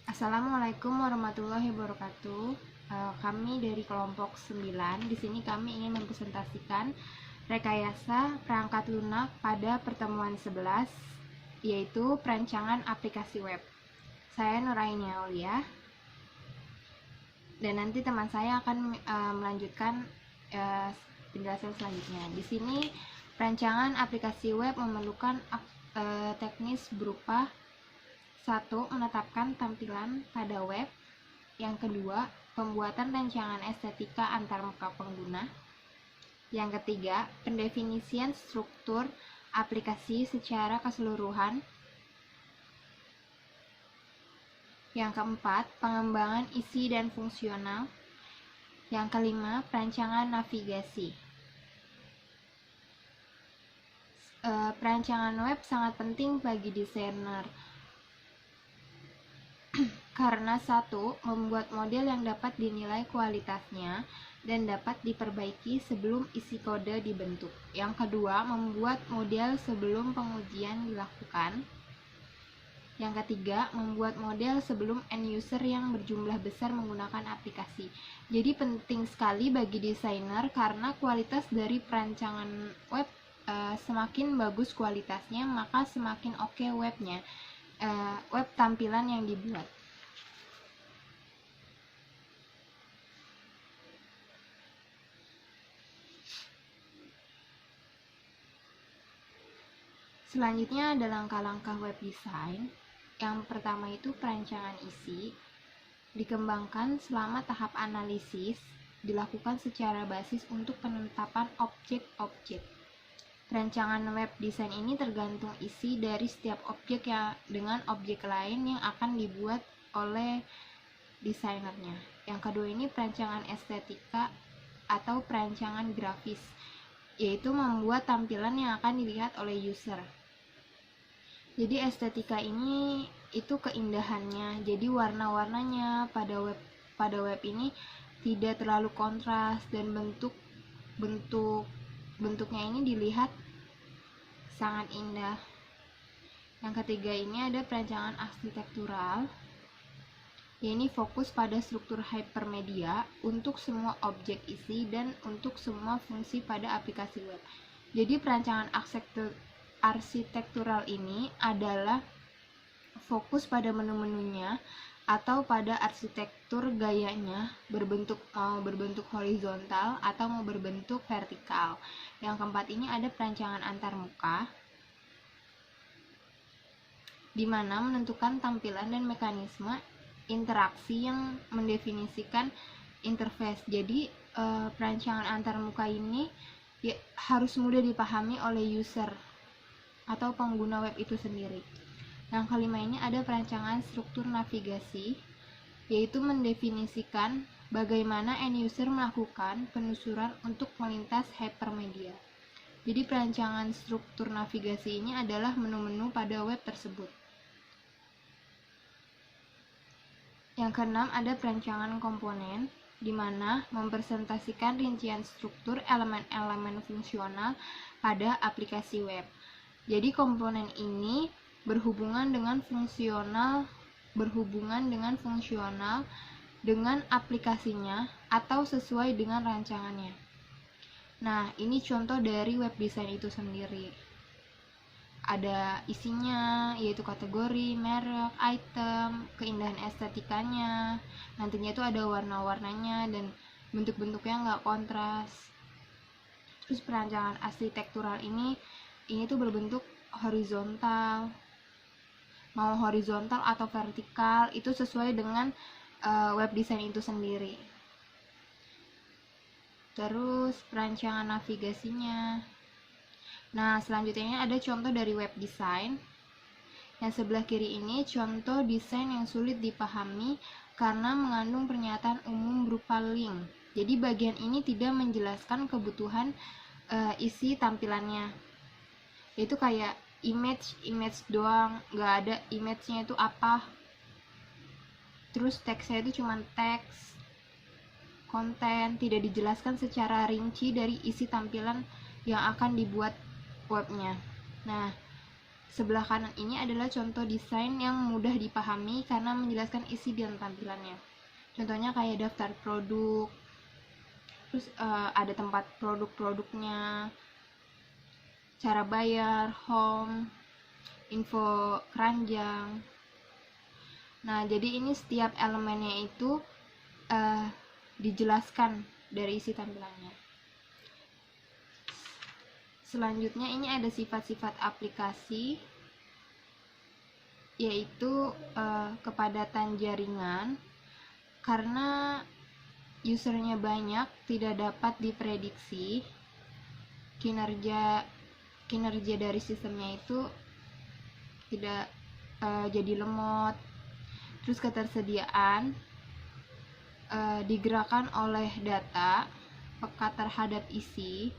Assalamualaikum warahmatullahi wabarakatuh. Kami dari kelompok 9. Di sini kami ingin mempresentasikan rekayasa perangkat lunak pada pertemuan 11, yaitu perancangan aplikasi web. Saya Nurainia Aulia, dan nanti teman saya akan melanjutkan penjelasan selanjutnya. Di sini perancangan aplikasi web memerlukan teknis berupa: 1. Menetapkan tampilan pada web. Yang kedua, pembuatan rancangan estetika antarmuka pengguna. Yang ketiga, pendefinisian struktur aplikasi secara keseluruhan. Yang keempat, pengembangan isi dan fungsional. Yang kelima, perancangan navigasi. Perancangan web sangat penting bagi desainer karena 1. Membuat model yang dapat dinilai kualitasnya dan dapat diperbaiki sebelum isi kode dibentuk. Yang kedua, membuat model sebelum pengujian dilakukan. Yang ketiga, membuat model sebelum end user yang berjumlah besar menggunakan aplikasi. Jadi penting sekali bagi desainer karena kualitas dari perancangan web semakin bagus kualitasnya, maka semakin oke webnya, web tampilan yang dibuat. Selanjutnya ada langkah-langkah web design. Yang pertama itu perancangan isi. Dikembangkan selama tahap analisis, dilakukan secara basis untuk penetapan objek-objek. Perancangan web design ini tergantung isi dari setiap objek dengan objek lain yang akan dibuat oleh desainernya. Yang kedua ini perancangan estetika atau perancangan grafis, yaitu membuat tampilan yang akan dilihat oleh user. Jadi estetika ini itu keindahannya. Jadi warna-warnanya pada web ini tidak terlalu kontras dan bentuknya ini dilihat sangat indah. Yang ketiga ini ada perancangan arsitektural. Ini fokus pada struktur hypermedia untuk semua objek isi dan untuk semua fungsi pada aplikasi web. Jadi perancangan arsitektural ini adalah fokus pada menu-menunya atau pada arsitektur gayanya, mau berbentuk horizontal atau mau berbentuk vertikal. Yang keempat ini ada perancangan antarmuka, di mana menentukan tampilan dan mekanisme interaksi yang mendefinisikan interface. Jadi perancangan antarmuka ini harus mudah dipahami oleh user atau pengguna web itu sendiri. Yang kelima ini ada perancangan struktur navigasi, yaitu mendefinisikan bagaimana end user melakukan penelusuran untuk melintas hypermedia. Jadi perancangan struktur navigasi ini adalah menu-menu pada web tersebut. Yang keenam ada perancangan komponen, di mana mempresentasikan rincian struktur elemen-elemen fungsional pada aplikasi web. Jadi komponen ini berhubungan dengan fungsional dengan aplikasinya atau sesuai dengan rancangannya. Nah, ini contoh dari web design itu sendiri. Ada isinya, yaitu kategori, merek, item, keindahan estetikanya. Nantinya itu ada warna-warnanya dan bentuk-bentuknya nggak kontras. Terus perancangan arsitektural ini tuh berbentuk horizontal. Mau horizontal atau vertikal itu sesuai dengan web design itu sendiri. Terus perancangan navigasinya. Nah, selanjutnya ada contoh dari web design. Yang sebelah kiri ini contoh desain yang sulit dipahami karena mengandung pernyataan umum berupa link. Jadi bagian ini tidak menjelaskan kebutuhan isi tampilannya. Itu kayak image doang, nggak ada image-nya itu apa. Terus teksnya itu cuma teks, konten, tidak dijelaskan secara rinci dari isi tampilan yang akan dibuat webnya. Nah, Sebelah kanan ini adalah contoh desain yang mudah dipahami karena menjelaskan isi dan tampilannya. Contohnya kayak daftar produk, terus ada tempat produk-produknya, cara bayar, home, info keranjang. Nah, jadi ini setiap elemennya itu dijelaskan dari isi tampilannya. Selanjutnya ini ada sifat-sifat aplikasi, yaitu kepadatan jaringan. Karena usernya banyak, tidak dapat diprediksi kinerja dari sistemnya itu tidak jadi lemot. Terus ketersediaan digerakkan oleh data, peka terhadap isi.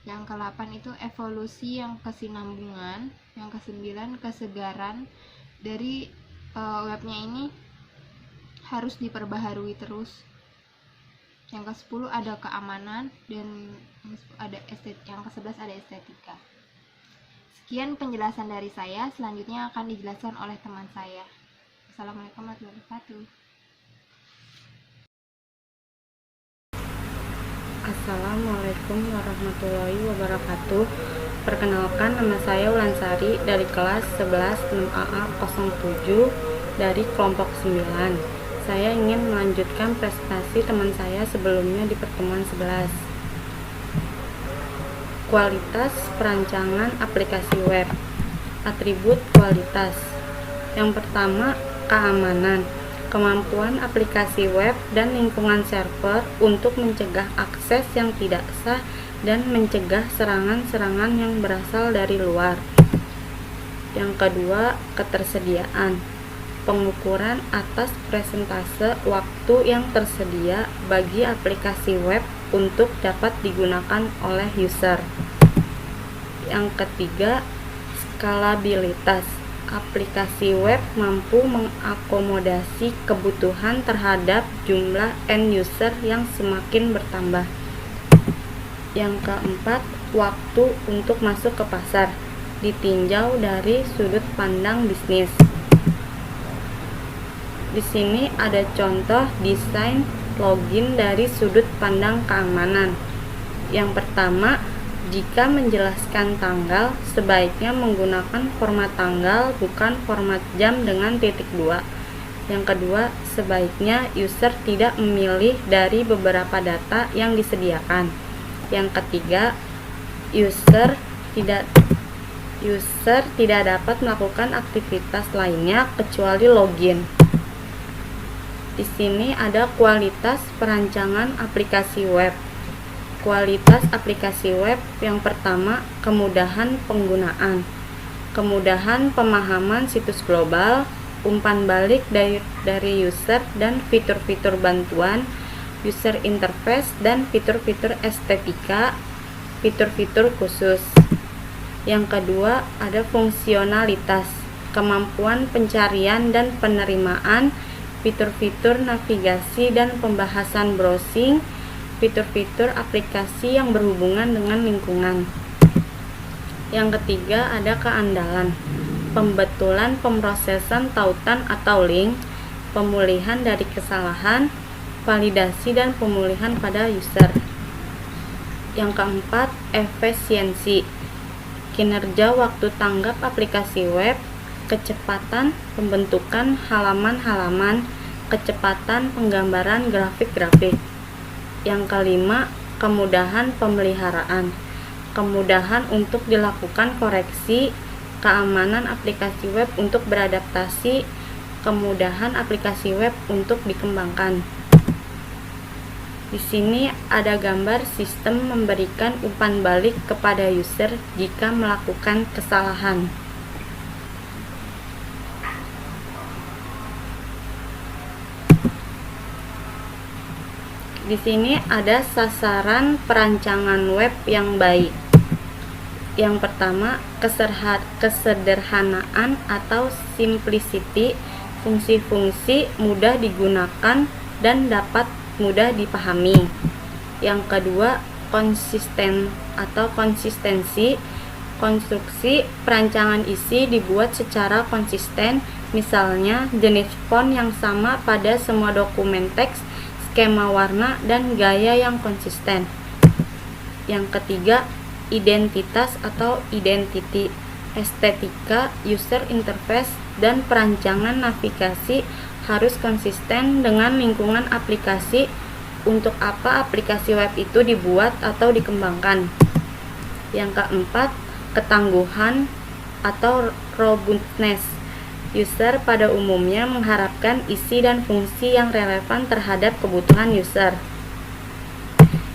Yang ke-8 itu evolusi yang kesinambungan. Yang ke-9 kesegaran dari webnya ini harus diperbaharui terus. Yang ke-10 ada keamanan, dan yang ke-11 ada estetika. Sekian penjelasan dari saya, selanjutnya akan dijelaskan oleh teman saya. Assalamualaikum warahmatullahi wabarakatuh. Assalamualaikum warahmatullahi wabarakatuh. Perkenalkan, nama saya Ulansari dari kelas 11 6AA 07 dari kelompok 9. Saya ingin melanjutkan presentasi teman saya sebelumnya di pertemuan 11. Kualitas perancangan aplikasi web. Atribut kualitas. Yang pertama, keamanan. Kemampuan aplikasi web dan lingkungan server untuk mencegah akses yang tidak sah dan mencegah serangan-serangan yang berasal dari luar. Yang kedua, ketersediaan. Pengukuran atas persentase waktu yang tersedia bagi aplikasi web untuk dapat digunakan oleh user. Yang ketiga, skalabilitas. Aplikasi web mampu mengakomodasi kebutuhan terhadap jumlah end user yang semakin bertambah. Yang keempat, waktu untuk masuk ke pasar ditinjau dari sudut pandang bisnis. Di sini ada contoh desain login dari sudut pandang keamanan. Yang pertama, jika menjelaskan tanggal, sebaiknya menggunakan format tanggal, bukan format jam dengan titik 2. Yang kedua, sebaiknya user tidak memilih dari beberapa data yang disediakan. Yang ketiga, user tidak dapat melakukan aktivitas lainnya kecuali login. Di sini ada kualitas perancangan aplikasi web. Kualitas aplikasi web yang pertama, kemudahan penggunaan, kemudahan pemahaman situs global, umpan balik dari user dan fitur-fitur bantuan, user interface dan fitur-fitur estetika, fitur-fitur khusus. Yang kedua, ada fungsionalitas, kemampuan pencarian dan penerimaan, fitur-fitur navigasi dan pembahasan browsing, fitur-fitur aplikasi yang berhubungan dengan lingkungan. Yang ketiga, ada keandalan, pembetulan pemrosesan tautan atau link, pemulihan dari kesalahan, validasi dan pemulihan pada user. Yang keempat, efisiensi, kinerja waktu tanggap aplikasi web, kecepatan pembentukan halaman-halaman, kecepatan penggambaran grafik-grafik. Yang kelima, kemudahan pemeliharaan, kemudahan untuk dilakukan koreksi, keamanan aplikasi web untuk beradaptasi, kemudahan aplikasi web untuk dikembangkan. Di sini ada gambar sistem memberikan umpan balik kepada user jika melakukan kesalahan. Di sini ada sasaran perancangan web yang baik. Yang pertama, kesederhanaan atau simplicity, fungsi-fungsi mudah digunakan dan dapat mudah dipahami. Yang kedua, konsisten atau konsistensi, Konstruksi perancangan isi dibuat secara konsisten, misalnya jenis font yang sama pada semua dokumen teks, skema warna, dan gaya yang konsisten. Yang ketiga, identitas atau identity. Estetika, user interface, dan perancangan navigasi harus konsisten dengan lingkungan aplikasi. Untuk apa aplikasi web itu dibuat atau dikembangkan. Yang keempat, ketangguhan atau robustness. User pada umumnya mengharapkan isi dan fungsi yang relevan terhadap kebutuhan user.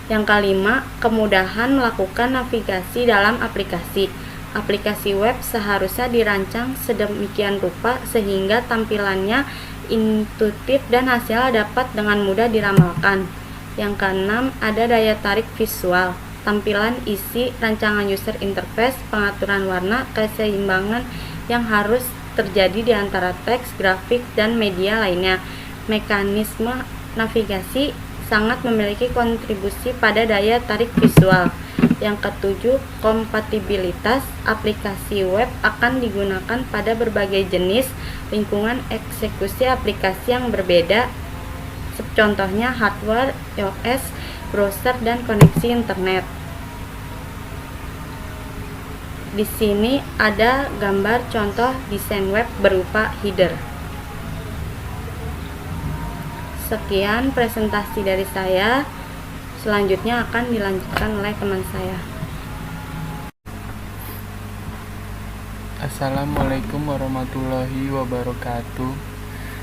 Yang kelima, kemudahan melakukan navigasi dalam aplikasi. Aplikasi web seharusnya dirancang sedemikian rupa sehingga tampilannya intuitif dan hasilnya dapat dengan mudah diramalkan. Yang keenam, ada daya tarik visual. Tampilan isi, rancangan user interface, pengaturan warna, keseimbangan yang harus terjadi di antara teks, grafik, dan media lainnya. Mekanisme navigasi sangat memiliki kontribusi pada daya tarik visual. Yang ketujuh, kompatibilitas. Aplikasi web akan digunakan pada berbagai jenis lingkungan eksekusi aplikasi yang berbeda. Contohnya hardware, iOS, browser, dan koneksi internet. Di sini ada gambar contoh desain web berupa header. Sekian presentasi dari saya. Selanjutnya akan dilanjutkan oleh teman saya. Assalamualaikum warahmatullahi wabarakatuh.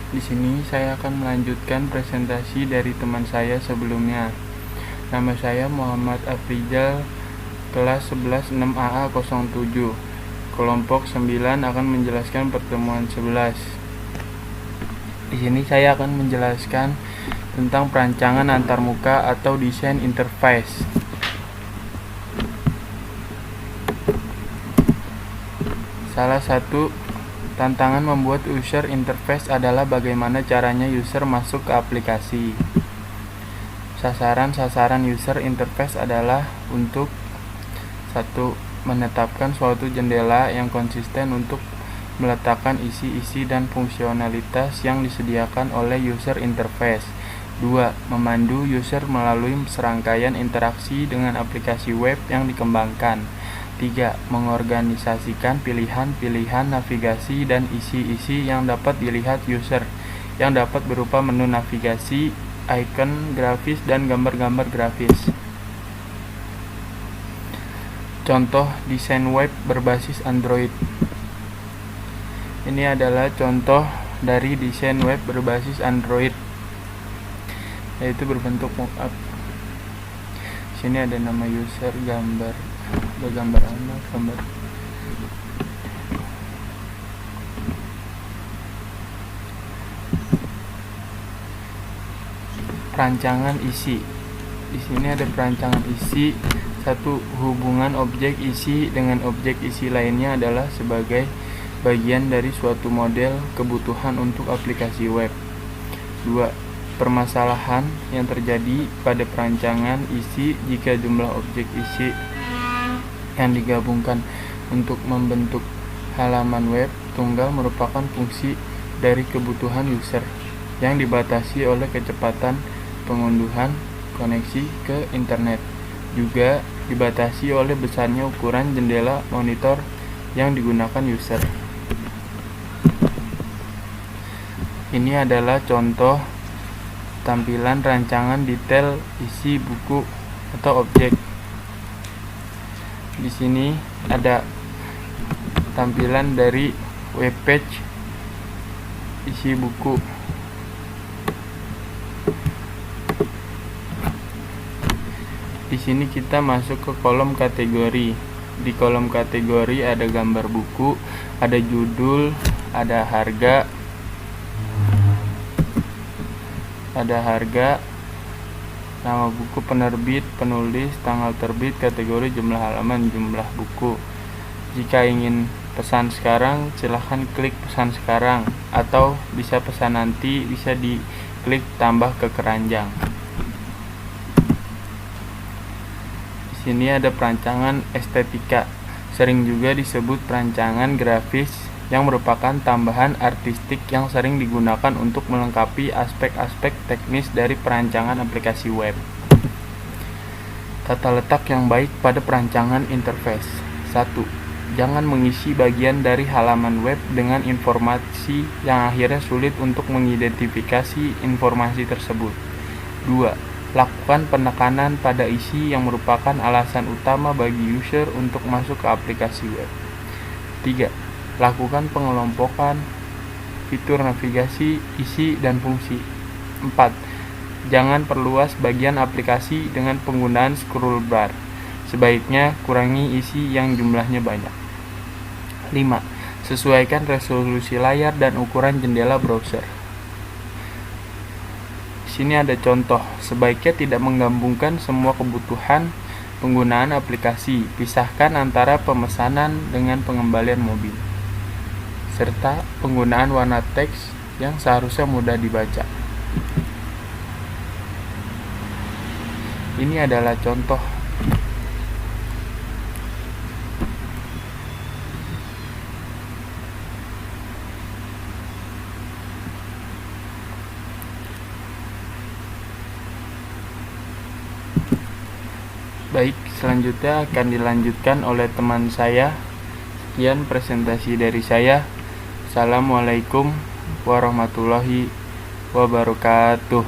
Di sini saya akan melanjutkan presentasi dari teman saya sebelumnya. Nama saya Muhammad Afrizal, kelas 11 6AA07. Kelompok 9 akan menjelaskan pertemuan 11. Di sini saya akan menjelaskan tentang perancangan antarmuka atau desain interface. Salah satu tantangan membuat user interface adalah bagaimana caranya user masuk ke aplikasi. Sasaran user interface adalah untuk 1. Menetapkan suatu jendela yang konsisten untuk meletakkan isi-isi dan fungsionalitas yang disediakan oleh user interface. 2. Memandu user melalui serangkaian interaksi dengan aplikasi web yang dikembangkan. 3. Mengorganisasikan pilihan-pilihan navigasi dan isi-isi yang dapat dilihat user, yang dapat berupa menu navigasi, icon grafis, dan gambar-gambar grafis. Contoh desain web berbasis Android. Ini adalah contoh dari desain web berbasis Android, yaitu berbentuk mockup. Sini ada nama user, gambar anak, gambar perancangan isi. Di sini ada perancangan isi. 1. Hubungan objek isi dengan objek isi lainnya adalah sebagai bagian dari suatu model kebutuhan untuk aplikasi web. 2. Permasalahan yang terjadi pada perancangan isi jika jumlah objek isi yang digabungkan untuk membentuk halaman web tunggal merupakan fungsi dari kebutuhan user yang dibatasi oleh kecepatan pengunduhan koneksi ke internet. Juga dibatasi oleh besarnya ukuran jendela monitor yang digunakan user. Ini adalah contoh tampilan rancangan detail isi buku atau objek. Di sini ada tampilan dari web page isi buku. Di sini kita masuk ke kolom kategori. Di kolom kategori ada gambar buku, ada judul, ada harga, nama buku, penerbit, penulis, tanggal terbit, kategori, jumlah halaman, jumlah buku. Jika ingin pesan sekarang, silahkan klik pesan sekarang, atau bisa pesan nanti, bisa diklik tambah ke keranjang. Di sini ada perancangan estetika. Sering juga disebut perancangan grafis, yang merupakan tambahan artistik yang sering digunakan untuk melengkapi aspek-aspek teknis dari perancangan aplikasi web. Tata letak yang baik pada perancangan interface. 1. Jangan mengisi bagian dari halaman web dengan informasi yang akhirnya sulit untuk mengidentifikasi informasi tersebut. 2. Lakukan penekanan pada isi yang merupakan alasan utama bagi user untuk masuk ke aplikasi web. 3. Lakukan pengelompokan fitur navigasi, isi, dan fungsi. 4. Jangan perluas bagian aplikasi dengan penggunaan scroll bar. Sebaiknya kurangi isi yang jumlahnya banyak. 5. Sesuaikan resolusi layar dan ukuran jendela browser. Di sini ada contoh. Sebaiknya tidak menggabungkan semua kebutuhan penggunaan aplikasi. Pisahkan antara pemesanan dengan pengembalian mobil, serta penggunaan warna teks yang seharusnya mudah dibaca. Ini adalah contoh. Baik, selanjutnya akan dilanjutkan oleh teman saya. Sekian presentasi dari saya. Assalamualaikum warahmatullahi wabarakatuh.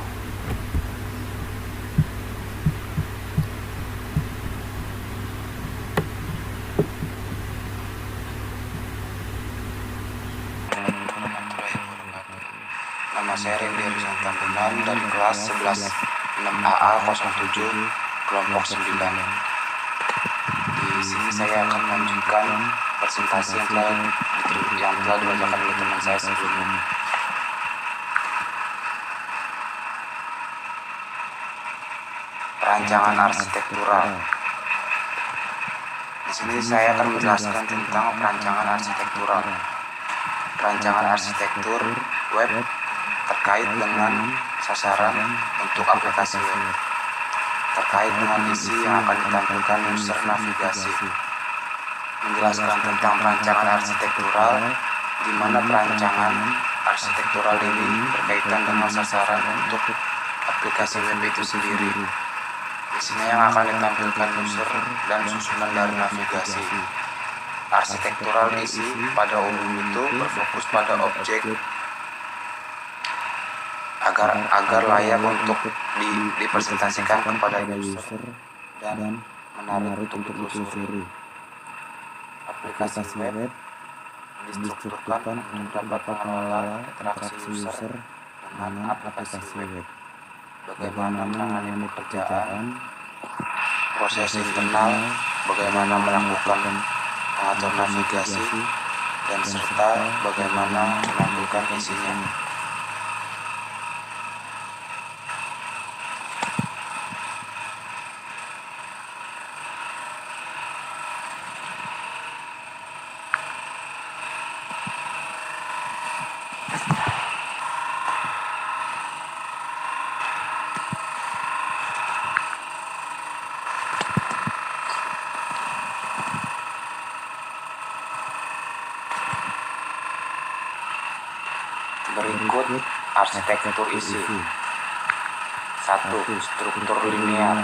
Nama saya Randy Rizal Tambunan dari kelas 11 6AA 07 kelompok 9. Di sini saya akan melanjutkan presentasi yang telah dibacakan oleh teman saya sebelumnya. Perancangan arsitektural. Di sini saya akan menjelaskan tentang perancangan arsitektural. Perancangan arsitektur web terkait dengan sasaran untuk aplikasi web, terkait dengan isi yang akan ditampilkan user navigasi. Menjelaskan tentang perancangan arsitektural, di mana perancangan arsitektural ini berkaitan dengan sasaran untuk aplikasi web itu sendiri. Isinya yang akan ditampilkan user dan susunan dari navigasi. Arsitektural isi pada umum itu berfokus pada objek agar layak untuk dipresentasikan kepada user dan menarik untuk ditelusuri. Aplikasi web distrukturkan untuk dapat mengelola interaksi user dengan aplikasi web. Bagaimana menangani pekerjaan, proses internal, bagaimana melakukan pengatur navigasi, dan serta bagaimana menampilkan isinya. Berikut arsitektur isi. 1. Struktur linear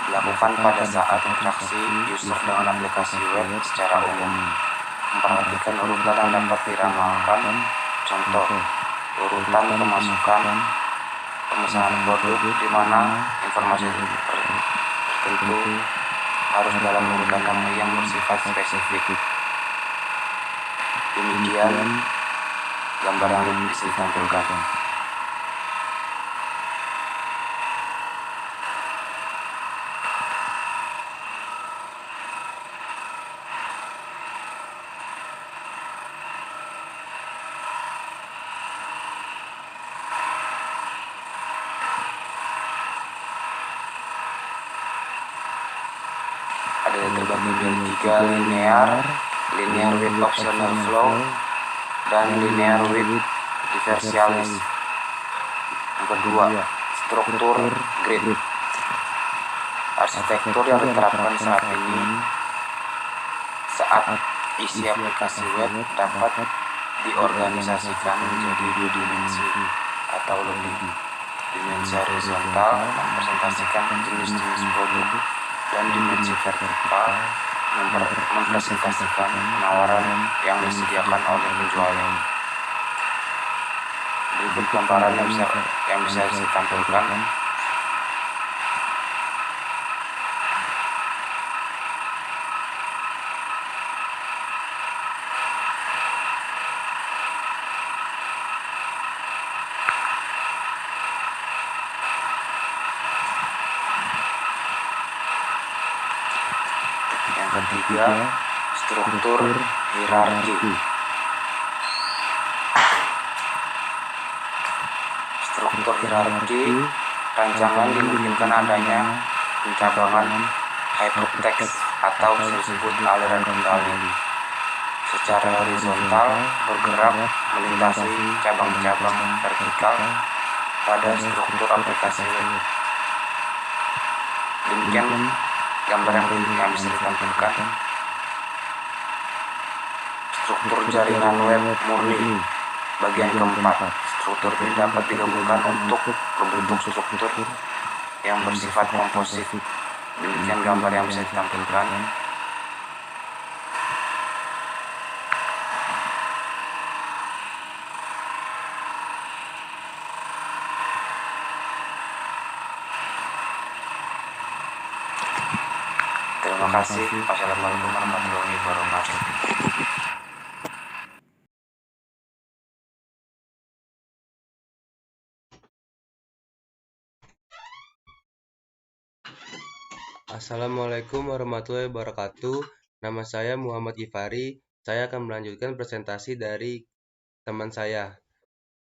dilakukan pada saat interaksi user dengan aplikasi web secara umum. Memperhatikan urutan yang dapat diramalkan. Contoh, urutan pemasukan, pemesanan produk, di mana informasi tertentu harus dalam urutan yang bersifat spesifik. Demikian gambar yang bisa ditampilkan. Ada terbagi menjadi 3: linear with optional flow, dan linear with diversalis. Yang kedua, struktur grid. Arsitektur yang diterapkan saat saat isi aplikasi web dapat diorganisasikan menjadi 2 dimensi atau lebih. Dimensi horizontal mempresentasikan jenis-jenis produk dan dimensi vertikal mempresentasikan penawaran yang disediakan oleh penjualnya. Berikut gambaran yang bisa ditampilkan. Yang ketiga, struktur hierarki. Struktur hierarki rancangan dimungkinkan adanya pencabangan hypertext atau bisa disebut aliran kendali secara horizontal bergerak melintasi cabang-cabang vertikal pada struktur aplikasi web. Demikian gambar yang bisa ditampilkan. Struktur jaringan web murni bagian keempat. Struktur ini dapat digabungkan untuk berbentuk struktur yang bersifat komposit. Demikian gambar yang bisa ditampilkan. Terima kasih. Wassalamualaikum warahmatullahi wabarakatuh. Assalamualaikum warahmatullahi wabarakatuh. Nama saya Muhammad Gifari. Saya akan melanjutkan presentasi dari teman saya.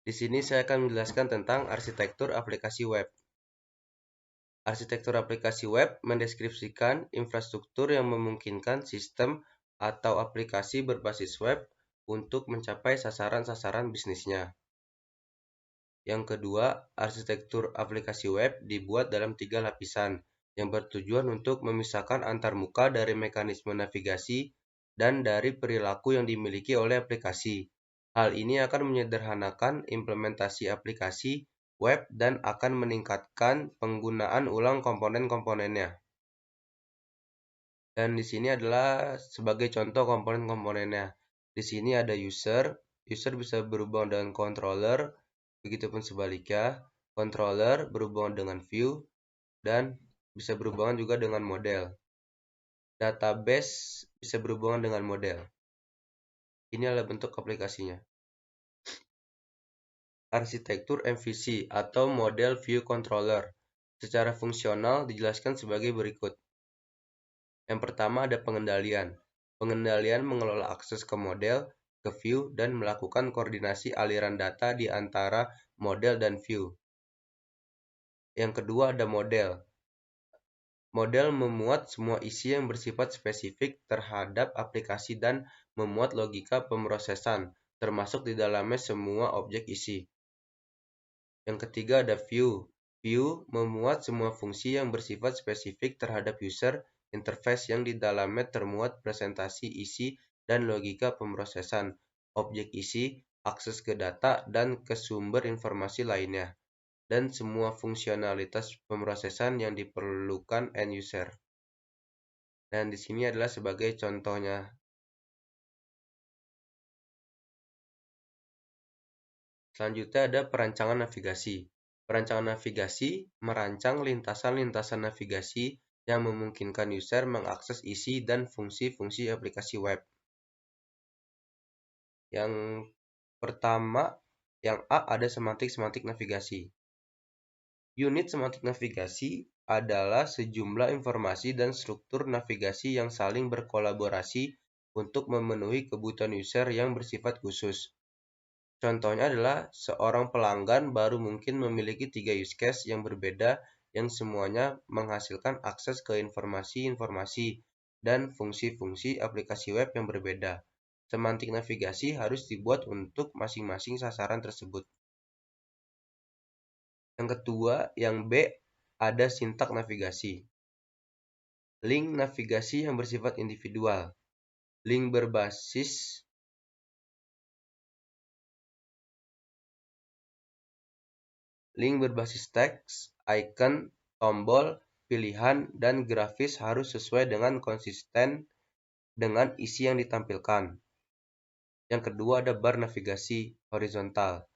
Di sini saya akan menjelaskan tentang arsitektur aplikasi web. Arsitektur aplikasi web mendeskripsikan infrastruktur yang memungkinkan sistem atau aplikasi berbasis web untuk mencapai sasaran-sasaran bisnisnya. Yang kedua, arsitektur aplikasi web dibuat dalam 3 lapisan yang bertujuan untuk memisahkan antar muka dari mekanisme navigasi dan dari perilaku yang dimiliki oleh aplikasi. Hal ini akan menyederhanakan implementasi aplikasi web dan akan meningkatkan penggunaan ulang komponen-komponennya. Dan di sini adalah sebagai contoh komponen-komponennya. Di sini ada user bisa berhubungan dengan controller, begitupun sebaliknya, controller berhubungan dengan view, dan bisa berhubungan juga dengan model. Database bisa berhubungan dengan model. Ini adalah bentuk aplikasinya. Arsitektur MVC atau Model View Controller. Secara fungsional dijelaskan sebagai berikut. Yang pertama ada pengendalian. Pengendalian mengelola akses ke model, ke view, dan melakukan koordinasi aliran data di antara model dan view. Yang kedua ada model. Model memuat semua isi yang bersifat spesifik terhadap aplikasi dan memuat logika pemrosesan, termasuk di dalamnya semua objek isi. Yang ketiga ada view. View memuat semua fungsi yang bersifat spesifik terhadap user interface yang di dalamnya termuat presentasi isi dan logika pemrosesan, objek isi, akses ke data, dan ke sumber informasi lainnya, dan semua fungsionalitas pemrosesan yang diperlukan end user. Dan di sini adalah sebagai contohnya. Selanjutnya ada perancangan navigasi. Perancangan navigasi merancang lintasan-lintasan navigasi yang memungkinkan user mengakses isi dan fungsi-fungsi aplikasi web. Yang pertama, yang A ada semantik navigasi. Unit semantik navigasi adalah sejumlah informasi dan struktur navigasi yang saling berkolaborasi untuk memenuhi kebutuhan user yang bersifat khusus. Contohnya adalah seorang pelanggan baru mungkin memiliki 3 use case yang berbeda yang semuanya menghasilkan akses ke informasi-informasi dan fungsi-fungsi aplikasi web yang berbeda. Semantik navigasi harus dibuat untuk masing-masing sasaran tersebut. Yang kedua, yang B, ada sintak navigasi. Link navigasi yang bersifat individual. link berbasis teks, icon, tombol, pilihan, dan grafis harus sesuai dengan konsisten dengan isi yang ditampilkan. Yang kedua ada bar navigasi horizontal.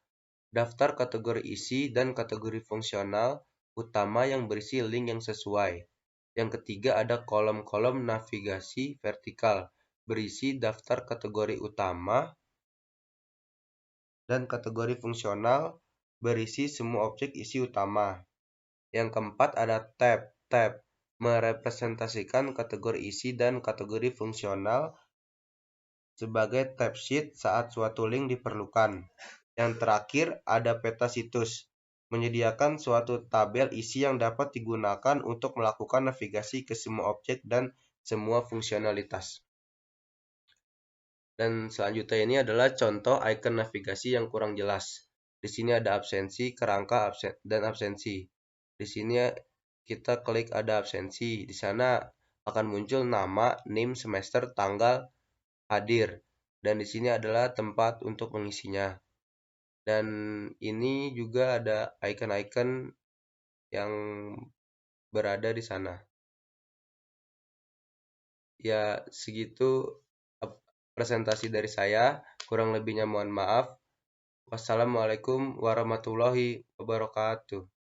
Daftar kategori isi dan kategori fungsional utama yang berisi link yang sesuai. Yang ketiga ada kolom-kolom navigasi vertikal, berisi daftar kategori utama dan kategori fungsional, berisi semua objek isi utama. Yang keempat ada tab, merepresentasikan kategori isi dan kategori fungsional sebagai tab sheet saat suatu link diperlukan. Yang terakhir ada peta situs, menyediakan suatu tabel isi yang dapat digunakan untuk melakukan navigasi ke semua objek dan semua fungsionalitas. Dan selanjutnya ini adalah contoh icon navigasi yang kurang jelas. Di sini ada absensi, kerangka, dan absensi. Di sini kita klik ada absensi. Di sana akan muncul nama, name, semester, tanggal, hadir. Dan di sini adalah tempat untuk mengisinya. Dan ini juga ada icon-icon yang berada di sana. Ya, segitu presentasi dari saya. Kurang lebihnya mohon maaf. Wassalamualaikum warahmatullahi wabarakatuh.